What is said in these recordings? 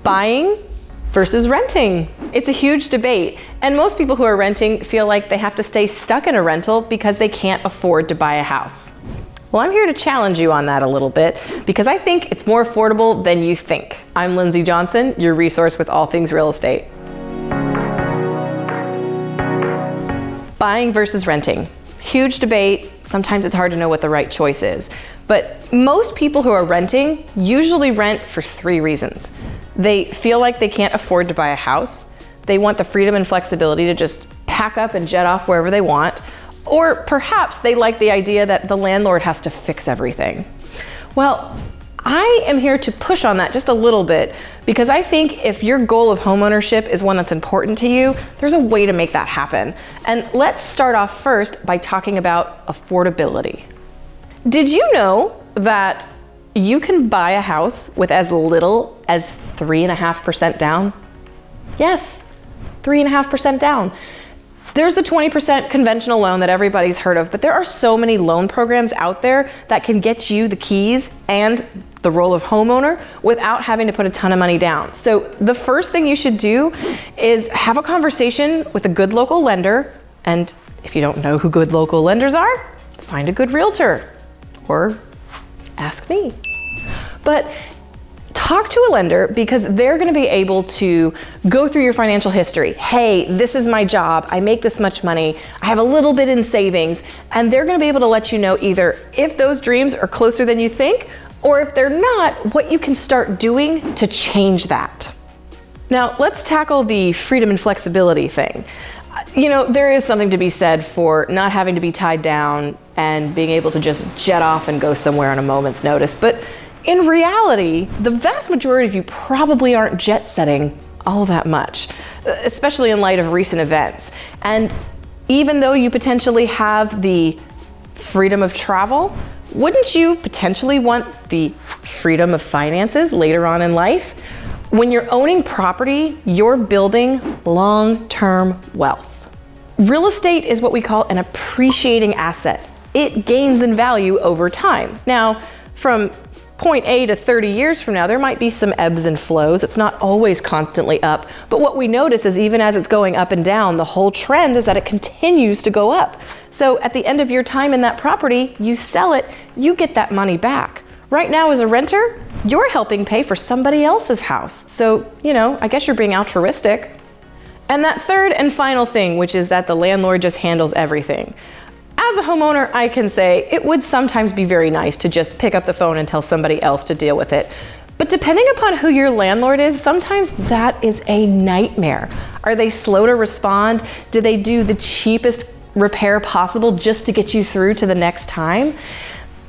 Buying versus renting. It's a huge debate, and most people who are renting feel like they have to stay stuck in a rental because they can't afford to buy a house. Well, I'm here to challenge you on that a little bit because I think it's more affordable than you think. I'm Lindsey Johnson, your resource with all things real estate. Buying versus renting. Huge debate. Sometimes it's hard to know what the right choice is. But most people who are renting usually rent for 3 reasons. They feel like they can't afford to buy a house. They want the freedom and flexibility to just pack up and jet off wherever they want. Or perhaps they like the idea that the landlord has to fix everything. Well, I am here to push on that just a little bit because I think if your goal of homeownership is one that's important to you, there's a way to make that happen. And let's start off first by talking about affordability. Did you know that you can buy a house with as little as 3.5% down? Yes, 3.5% down. There's the 20% conventional loan that everybody's heard of, but there are so many loan programs out there that can get you the keys and the role of homeowner without having to put a ton of money down. So the first thing you should do is have a conversation with a good local lender. And if you don't know who good local lenders are, find a good realtor or ask me. But talk to a lender because they're going to be able to go through your financial history. Hey, this is my job. I make this much money. I have a little bit in savings. And they're going to be able to let you know either if those dreams are closer than you think, or if they're not, what you can start doing to change that. Now, let's tackle the freedom and flexibility thing. You know, there is something to be said for not having to be tied down and being able to just jet off and go somewhere on a moment's notice. But in reality, the vast majority of you probably aren't jet setting all that much, especially in light of recent events. And even though you potentially have the freedom of travel, wouldn't you potentially want the freedom of finances later on in life? When you're owning property, you're building long-term wealth. Real estate is what we call an appreciating asset. It gains in value over time. Now, from point A to 30 years from now, there might be some ebbs and flows. It's not always constantly up. But what we notice is even as it's going up and down, the whole trend is that it continues to go up. So at the end of your time in that property, you sell it, you get that money back. Right now as a renter, you're helping pay for somebody else's house. So, you know, I guess you're being altruistic. And that third and final thing, which is that the landlord just handles everything. As a homeowner, I can say it would sometimes be very nice to just pick up the phone and tell somebody else to deal with it. But depending upon who your landlord is, sometimes that is a nightmare. Are they slow to respond? Do they do the cheapest repair possible just to get you through to the next time?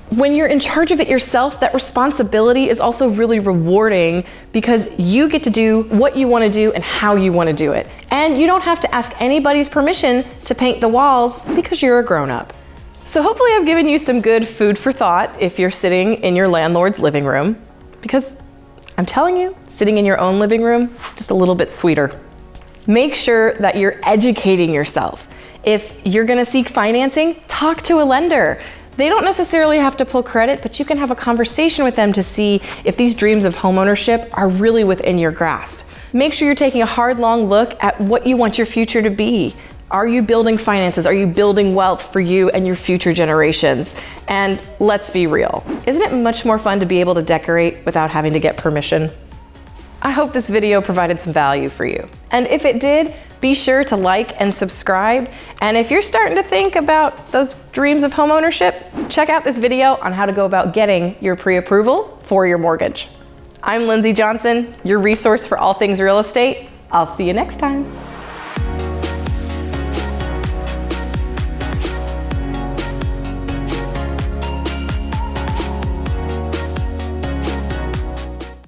When you're in charge of it yourself, that responsibility is also really rewarding because you get to do what you want to do and how you want to do it. And you don't have to ask anybody's permission to paint the walls because you're a grown-up. So hopefully I've given you some good food for thought if you're sitting in your landlord's living room, because I'm telling you, sitting in your own living room is just a little bit sweeter. Make sure that you're educating yourself. If you're going to seek financing, talk to a lender. They don't necessarily have to pull credit, but you can have a conversation with them to see if these dreams of homeownership are really within your grasp. Make sure you're taking a hard, long look at what you want your future to be. Are you building finances? Are you building wealth for you and your future generations? And let's be real. Isn't it much more fun to be able to decorate without having to get permission? I hope this video provided some value for you. And if it did, be sure to like and subscribe. And if you're starting to think about those dreams of homeownership, check out this video on how to go about getting your pre-approval for your mortgage. I'm Lindsey Johnson, your resource for all things real estate. I'll see you next time.